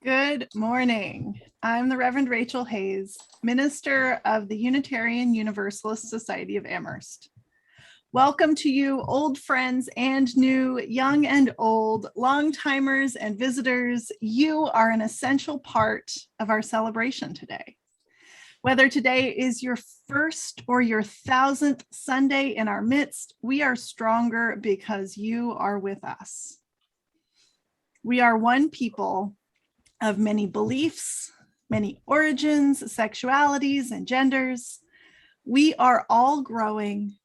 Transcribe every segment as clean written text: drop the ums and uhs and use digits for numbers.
Good morning. I'm the Reverend Rachael Hayes, minister of the Unitarian Universalist Society of Amherst. Welcome to you, old friends and new, young and old, long-timers and visitors. You are an essential part of our celebration today. Whether today is your first or your 1000th Sunday in our midst, we are stronger because you are with us. We are one people of many beliefs, many origins, sexualities, and genders. We are all growing,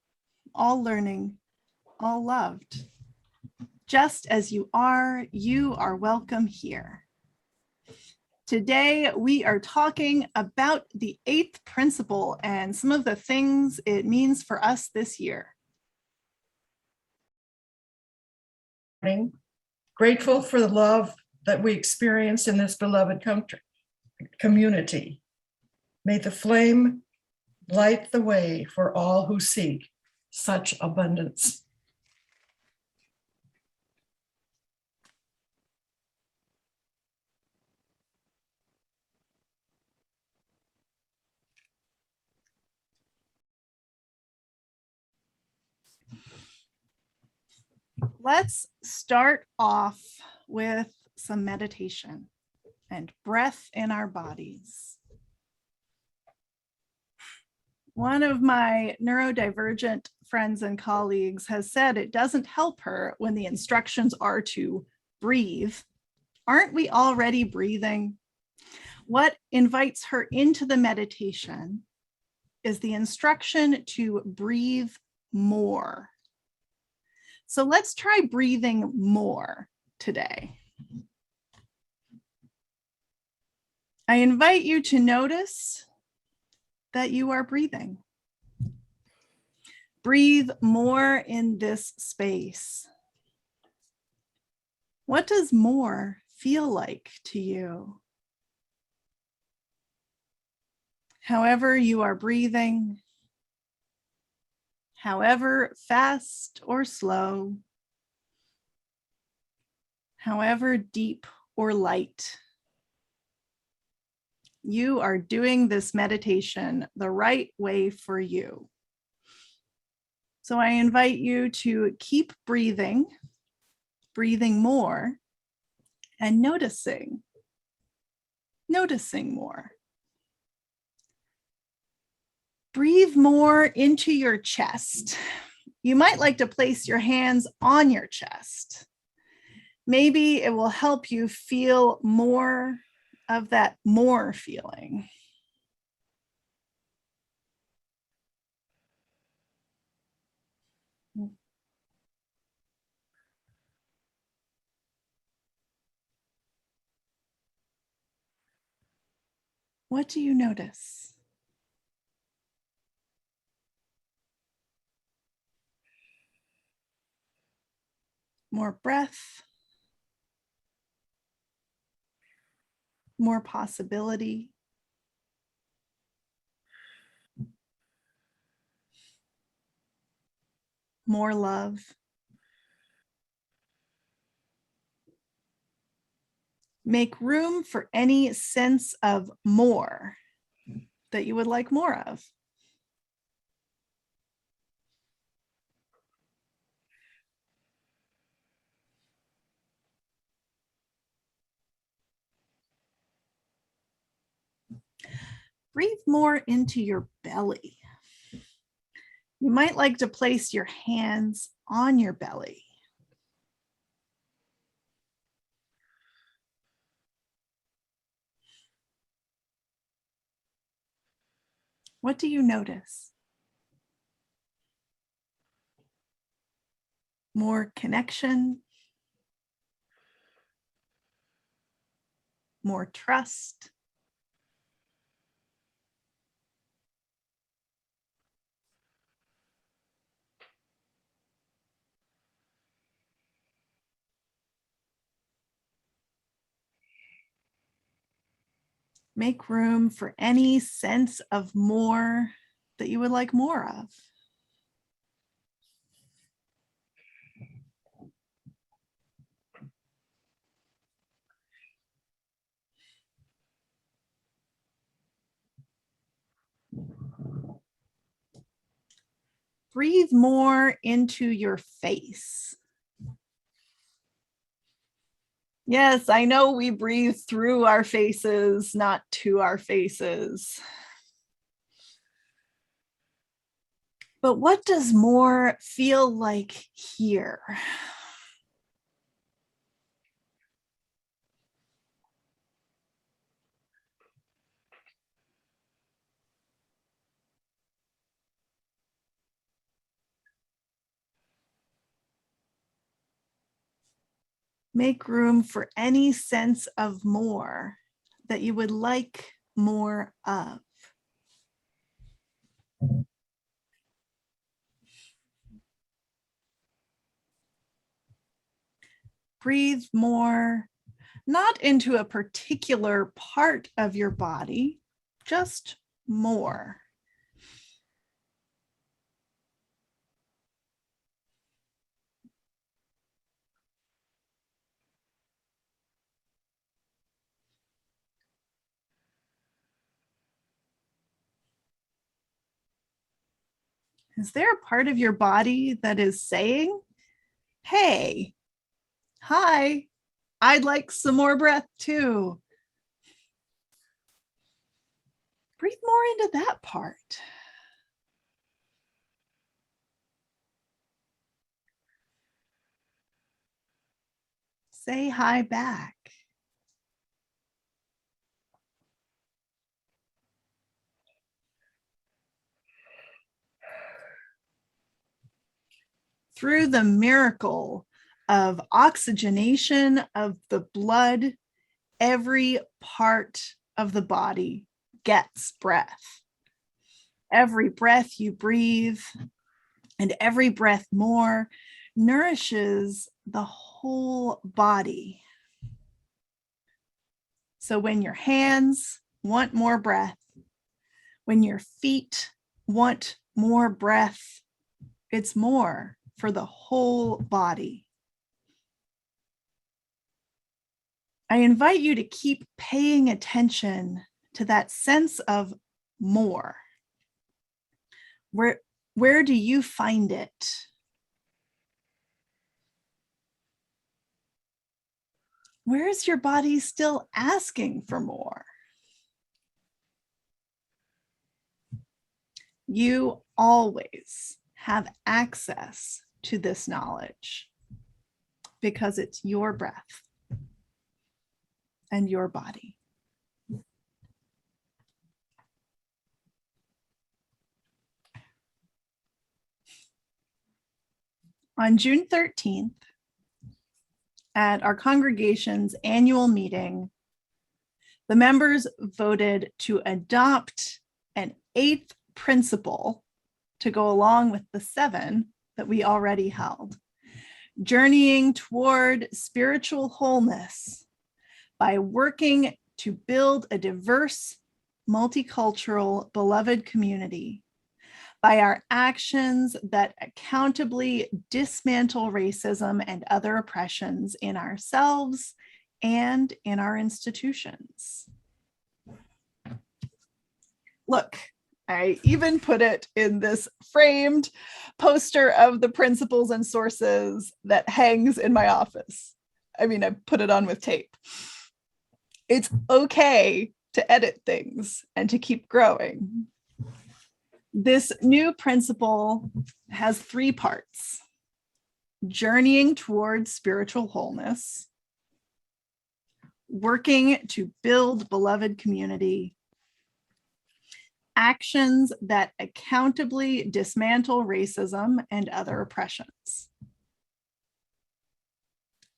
all learning, all loved. Just as you are welcome here. Today, we are talking about the 8th principle and some of the things it means for us this year. Grateful for the love that we experience in this beloved community. May the flame light the way for all who seek such abundance. Let's start off with some meditation and breath in our bodies. One of my neurodivergent friends and colleagues has said it doesn't help her when the instructions are to breathe. Aren't we already breathing? What invites her into the meditation is the instruction to breathe more. So let's try breathing more today. I invite you to notice that you are breathing. Breathe more in this space. What does more feel like to you? However you are breathing, however fast or slow, however deep or light, you are doing this meditation the right way for you. So I invite you to keep breathing more, and noticing more. Breathe more into your chest. You might like to place your hands on your chest. Maybe it will help you feel more of that more feeling. What do you notice? More breath, more possibility. More love. Make room for any sense of more that you would like more of. Breathe more into your belly. You might like to place your hands on your belly. What do you notice? More connection, more trust, make room for any sense of more that you would like more of. Breathe more into your face. Yes, I know we breathe through our faces, not to our faces. But what does more feel like here? Make room for any sense of more that you would like more of. Breathe more, not into a particular part of your body, just more. Is there a part of your body that is saying, hey, hi, I'd like some more breath too? Breathe more into that part. Say hi back. Through the miracle of oxygenation of the blood, every part of the body gets breath. Every breath you breathe and every breath more nourishes the whole body. So when your hands want more breath, when your feet want more breath, it's more for the whole body. I invite you to keep paying attention to that sense of more. Where do you find it? Where is your body still asking for more? You always have access to this knowledge because it's your breath and your body. On June 13th, at our congregation's annual meeting, the members voted to adopt an 8th principle to go along with the 7 that we already held, journeying toward spiritual wholeness by working to build a diverse, multicultural, beloved community, by our actions that accountably dismantle racism and other oppressions in ourselves and in our institutions. Look, I even put it in this framed poster of the principles and sources that hangs in my office. I mean, I put it on with tape. It's okay to edit things and to keep growing. This new principle has 3 parts: journeying towards spiritual wholeness, working to build beloved community, actions that accountably dismantle racism and other oppressions.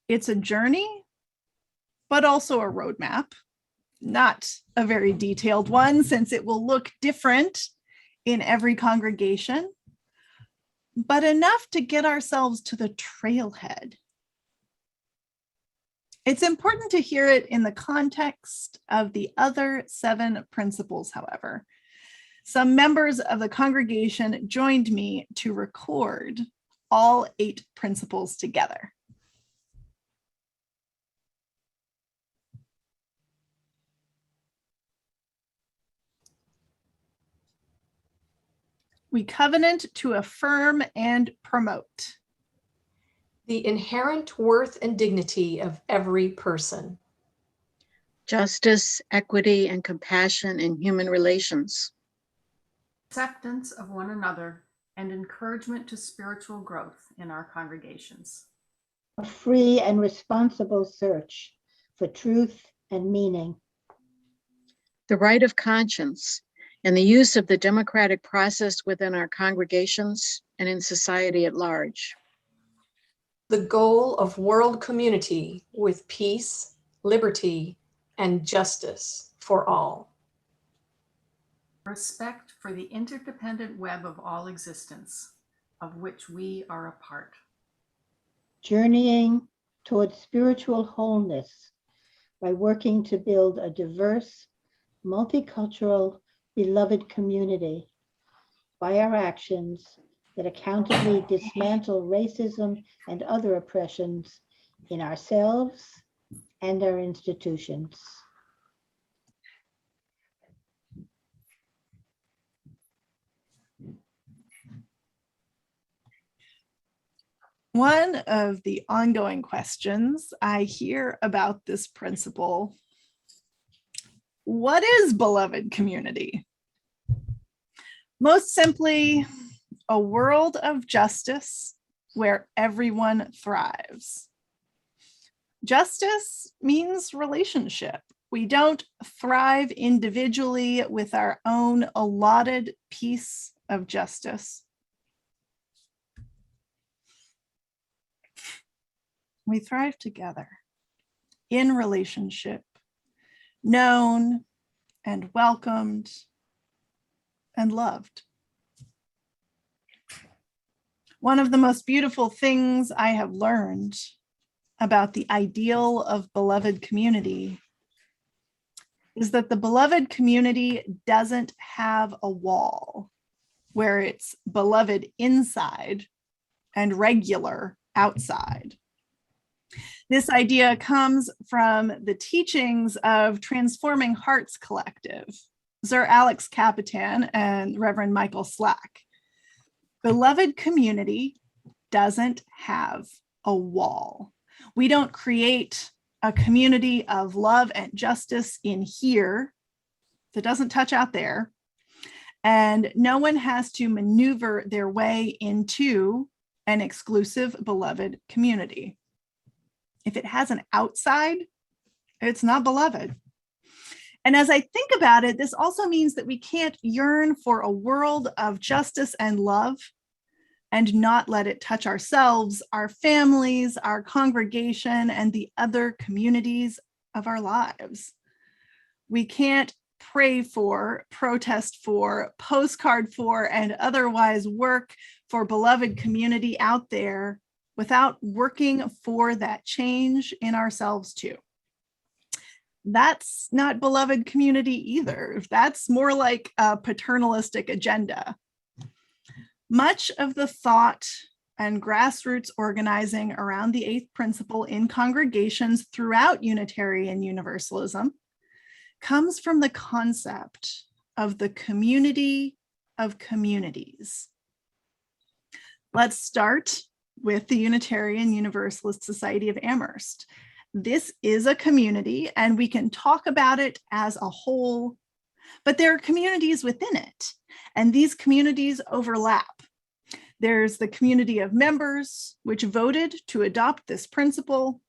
It's a journey, but also a roadmap, not a very detailed one, since it will look different in every congregation, but enough to get ourselves to the trailhead. It's important to hear it in the context of the other 7 principles, however. Some members of the congregation joined me to record all 8 principles together. We covenant to affirm and promote the inherent worth and dignity of every person, justice, equity, and compassion in human relations, acceptance of one another, and encouragement to spiritual growth in our congregations. A free and responsible search for truth and meaning. the right of conscience, and the use of the democratic process within our congregations and in society at large. the goal of world community with peace, liberty, and justice for all. Respect for the interdependent web of all existence, of which we are a part. Journeying toward spiritual wholeness by working to build a diverse, multicultural, beloved community by our actions that accountably dismantle racism and other oppressions in ourselves and our institutions. One of the ongoing questions I hear about this principle: what is beloved community? Most simply, a world of justice where everyone thrives. Justice means relationship. We don't thrive individually with our own allotted piece of justice. We thrive together in relationship, known and welcomed and loved. One of the most beautiful things I have learned about the ideal of beloved community is that the beloved community doesn't have a wall where it's beloved inside and regular outside. This idea comes from the teachings of Transforming Hearts Collective, Sir Alex Capitan and Reverend Michael Slack. Beloved community doesn't have a wall. We don't create a community of love and justice in here that doesn't touch out there. And no one has to maneuver their way into an exclusive beloved community. If it has an outside, it's not beloved. And as I think about it, this also means that we can't yearn for a world of justice and love and not let it touch ourselves, our families, our congregation, and the other communities of our lives. We can't pray for, protest for, postcard for, and otherwise work for beloved community out there without working for that change in ourselves too. That's not beloved community either. That's more like a paternalistic agenda. Much of the thought and grassroots organizing around the eighth principle in congregations throughout Unitarian Universalism comes from the concept of the community of communities. Let's start with the Unitarian Universalist Society of Amherst. This is a community, and we can talk about it as a whole, but there are communities within it, and these communities overlap. There's the community of members, which voted to adopt this principle.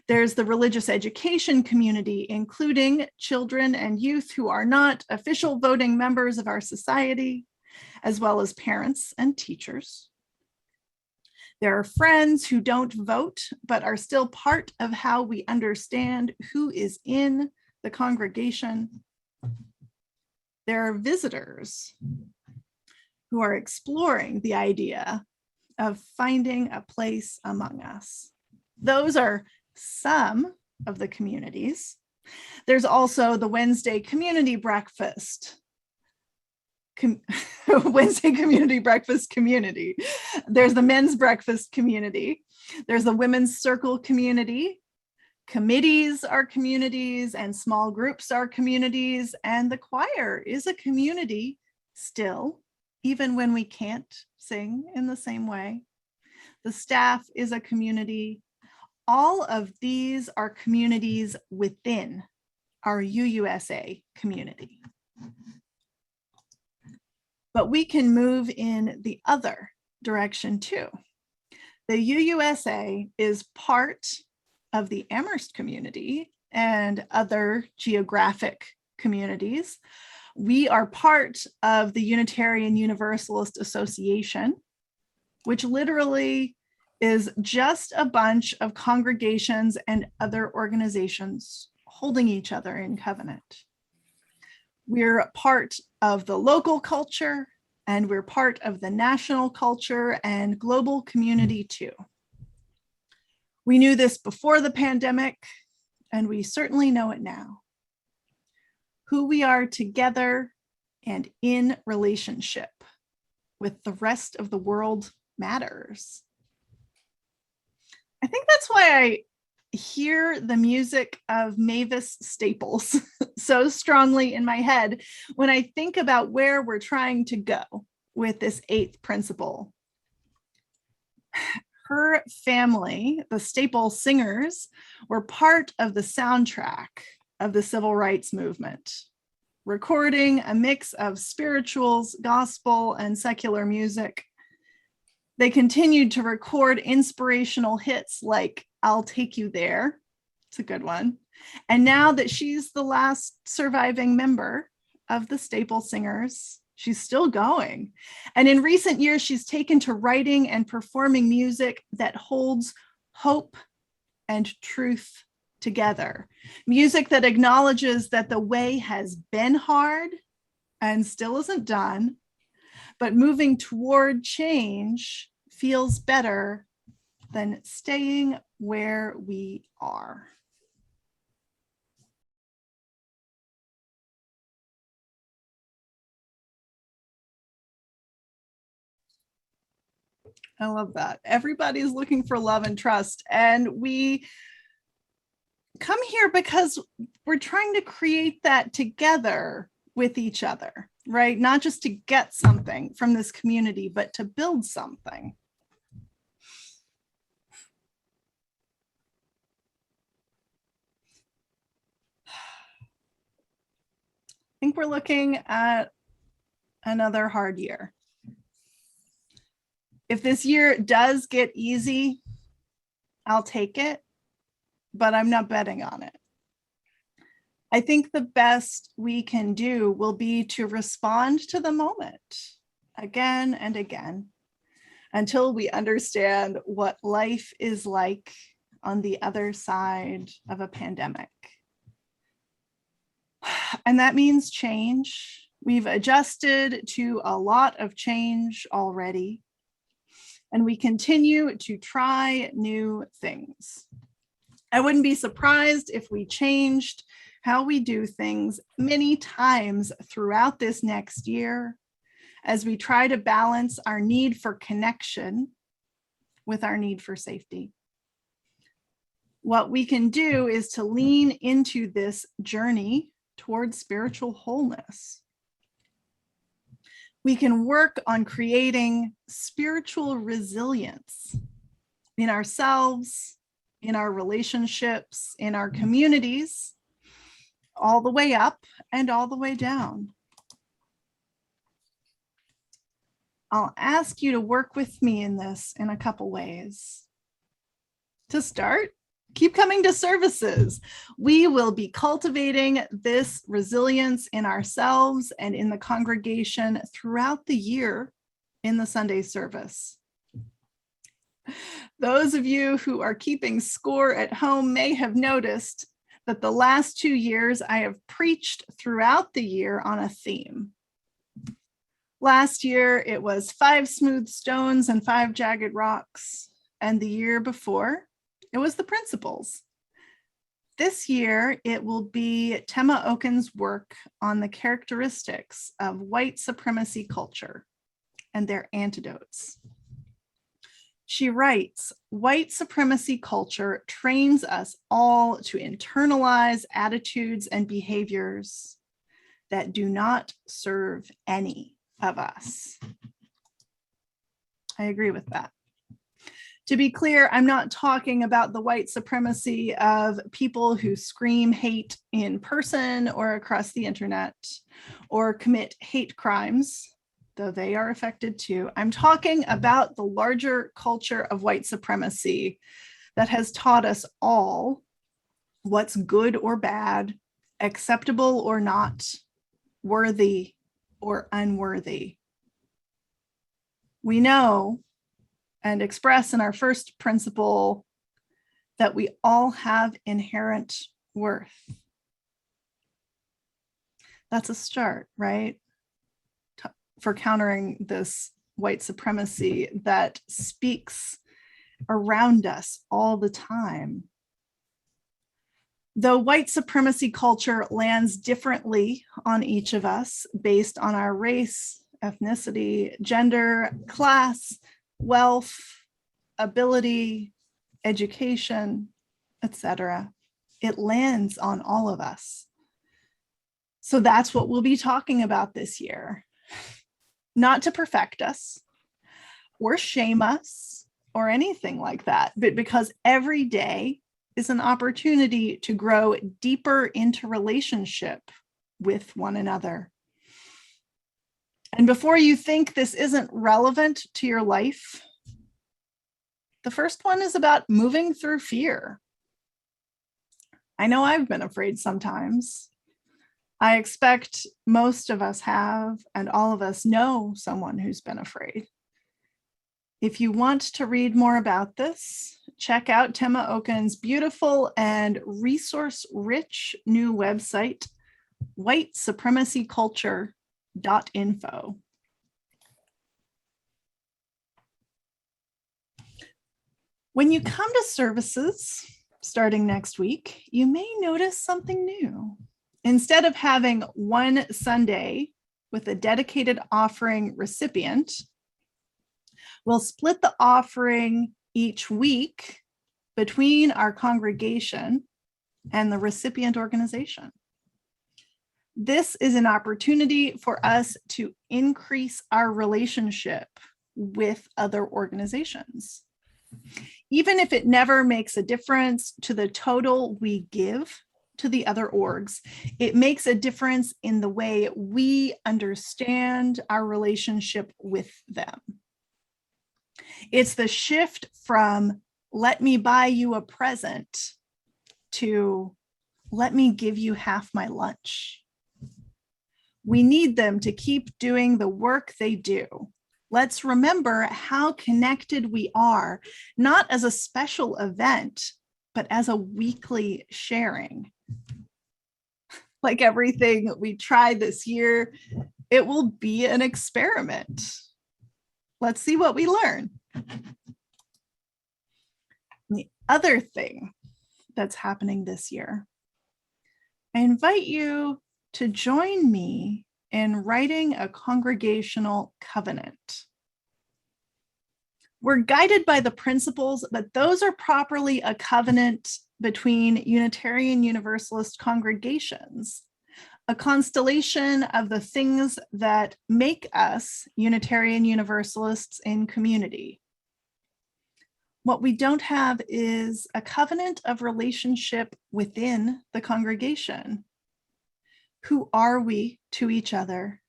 There's the religious education community, including children and youth who are not official voting members of our society, as well as parents and teachers. There are friends who don't vote, but are still part of how we understand who is in the congregation. There are visitors who are exploring the idea of finding a place among us. Those are some of the communities. There's also the Wednesday community breakfast. Wednesday community breakfast community. There's the men's breakfast community. There's the women's circle community. Committees are communities and small groups are communities, and the choir is a community still even when we can't sing in the same way. The staff is a community. All of these are communities within our UUSA community. But we can move in the other direction too. The UUSA is part of the Amherst community and other geographic communities. We are part of the Unitarian Universalist Association, which literally is just a bunch of congregations and other organizations holding each other in covenant. We're part of the local culture, and we're part of the national culture and global community too. We knew this before the pandemic, and we certainly know it now. Who we are together and in relationship with the rest of the world matters. I think that's why I hear the music of Mavis Staples so strongly in my head when I think about where we're trying to go with this 8th principle. Her family, the Staples singers, were part of the soundtrack of the civil rights movement, recording a mix of spirituals, gospel, and secular music. They continued to record inspirational hits like I'll Take You There. It's a good one. And now that she's the last surviving member of the Staples singers, she's still going. And in recent years, she's taken to writing and performing music that holds hope and truth together. Music that acknowledges that the way has been hard and still isn't done, but moving toward change feels better than staying where we are. I love that. Everybody's looking for love and trust, and we come here because we're trying to create that together with each other, right? Not just to get something from this community, but to build something. I think we're looking at another hard year. If this year does get easy, I'll take it, but I'm not betting on it. I think the best we can do will be to respond to the moment again and again until we understand what life is like on the other side of a pandemic. And that means change. We've adjusted to a lot of change already, and we continue to try new things. I wouldn't be surprised if we changed how we do things many times throughout this next year as we try to balance our need for connection with our need for safety. What we can do is to lean into this journey towards spiritual wholeness. We can work on creating spiritual resilience in ourselves, in our relationships, in our communities, all the way up and all the way down. I'll ask you to work with me in this in a couple ways. To start, keep coming to services. We will be cultivating this resilience in ourselves and in the congregation throughout the year in the Sunday service. Those of you who are keeping score at home may have noticed that the last 2 years I have preached throughout the year on a theme. Last year it was 5 smooth stones and 5 jagged rocks, and the year before it was the principles. This year it will be Tema Okun's work on the characteristics of white supremacy culture and their antidotes. She writes, white supremacy culture trains us all to internalize attitudes and behaviors that do not serve any of us. I agree with that. To be clear, I'm not talking about the white supremacy of people who scream hate in person or across the internet or commit hate crimes, though they are affected too. I'm talking about the larger culture of white supremacy that has taught us all what's good or bad, acceptable or not, worthy or unworthy. We know and express in our first principle that we all have inherent worth. That's a start, right? For countering this white supremacy that speaks around us all the time. Though white supremacy culture lands differently on each of us based on our race, ethnicity, gender, class, wealth, ability, education, etc. It lands on all of us. So that's what we'll be talking about this year. Not to perfect us or shame us or anything like that, but because every day is an opportunity to grow deeper into relationship with one another. And before you think this isn't relevant to your life, the first one is about moving through fear. I know I've been afraid sometimes. I expect most of us have, and all of us know someone who's been afraid. If you want to read more about this, check out Tema Okun's beautiful and resource-rich new website, whitesupremacyculture.info. When you come to services starting next week, you may notice something new. Instead of having one Sunday with a dedicated offering recipient, we'll split the offering each week between our congregation and the recipient organization. This is an opportunity for us to increase our relationship with other organizations. Even if it never makes a difference to the total we give to the other orgs, it makes a difference in the way we understand our relationship with them. It's the shift from let me buy you a present to let me give you half my lunch. We need them to keep doing the work they do. Let's remember how connected we are, not as a special event, but as a weekly sharing. Like everything we try this year, it will be an experiment. Let's see what we learn. The other thing that's happening this year, I invite you to join me in writing a congregational covenant. We're guided by the principles that those are properly a covenant between Unitarian Universalist congregations, a constellation of the things that make us Unitarian Universalists in community. What we don't have is a covenant of relationship within the congregation. Who are we to each other?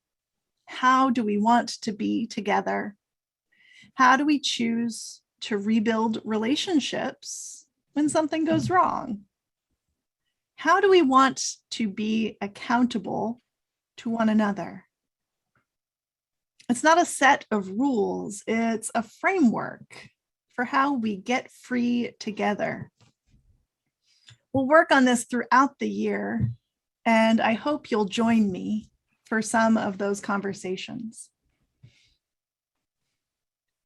How do we want to be together? How do we choose to rebuild relationships when something goes wrong? How do we want to be accountable to one another? It's not a set of rules, it's a framework for how we get free together. We'll work on this throughout the year, and I hope you'll join me for some of those conversations.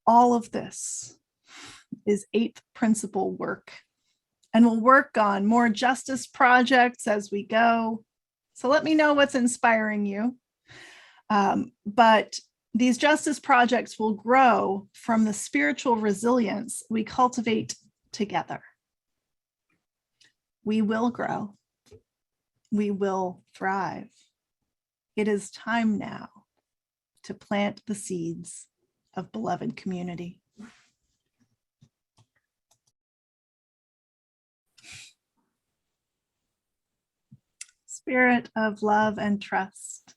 All of this is 8th principle work, and we'll work on more justice projects as we go. So let me know what's inspiring you. But these justice projects will grow from the spiritual resilience we cultivate together. We will grow. We will thrive. It is time now to plant the seeds of beloved community. Spirit of love and trust,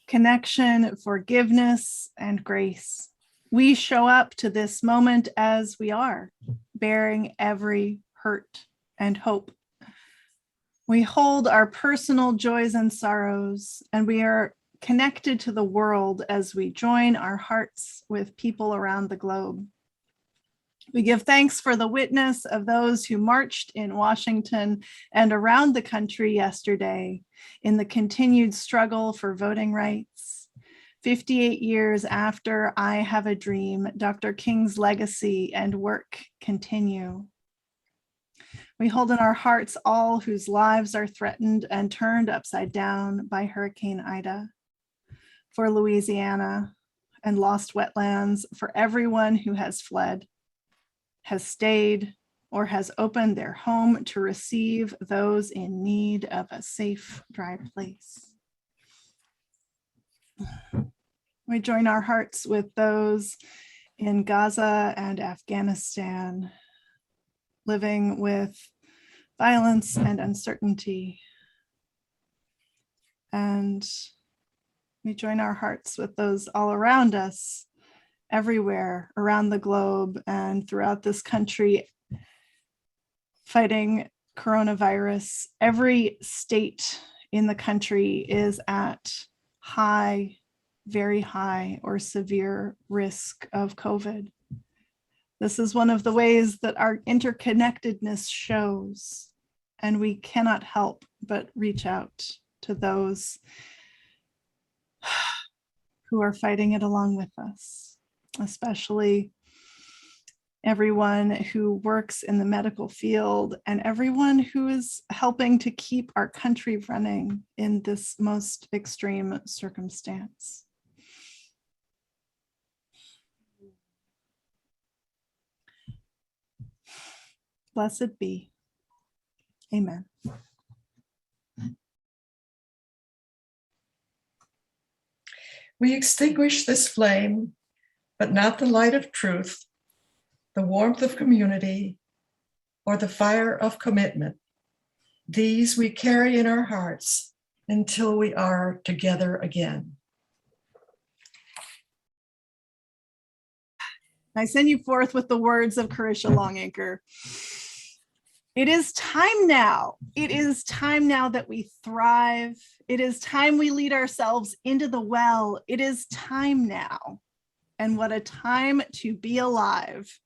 connection, forgiveness, and grace. We show up to this moment as we are, bearing every hurt and hope. We hold our personal joys and sorrows, and we are connected to the world as we join our hearts with people around the globe. We give thanks for the witness of those who marched in Washington and around the country yesterday in the continued struggle for voting rights. 58 years after I Have a Dream, Dr. King's legacy and work continue. We hold in our hearts all whose lives are threatened and turned upside down by Hurricane Ida. For Louisiana and lost wetlands, for everyone who has fled, has stayed, or has opened their home to receive those in need of a safe, dry place. We join our hearts with those in Gaza and Afghanistan, living with violence and uncertainty. And we join our hearts with those all around us, everywhere around the globe and throughout this country, fighting coronavirus. Every state in the country is at high, very high, or severe risk of COVID. This is one of the ways that our interconnectedness shows, and we cannot help but reach out to those who are fighting it along with us, especially everyone who works in the medical field and everyone who is helping to keep our country running in this most extreme circumstance. Blessed be. Amen. We extinguish this flame, but not the light of truth, the warmth of community, or the fire of commitment. These we carry in our hearts until we are together again. I send you forth with the words of Carisha Longacre. It is time now. It is time now that we thrive. It is time we lead ourselves into the well. It is time now. And what a time to be alive.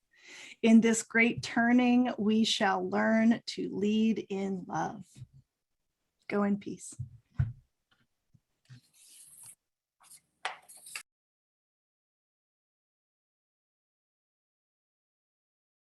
In this great turning, we shall learn to lead in love. Go in peace.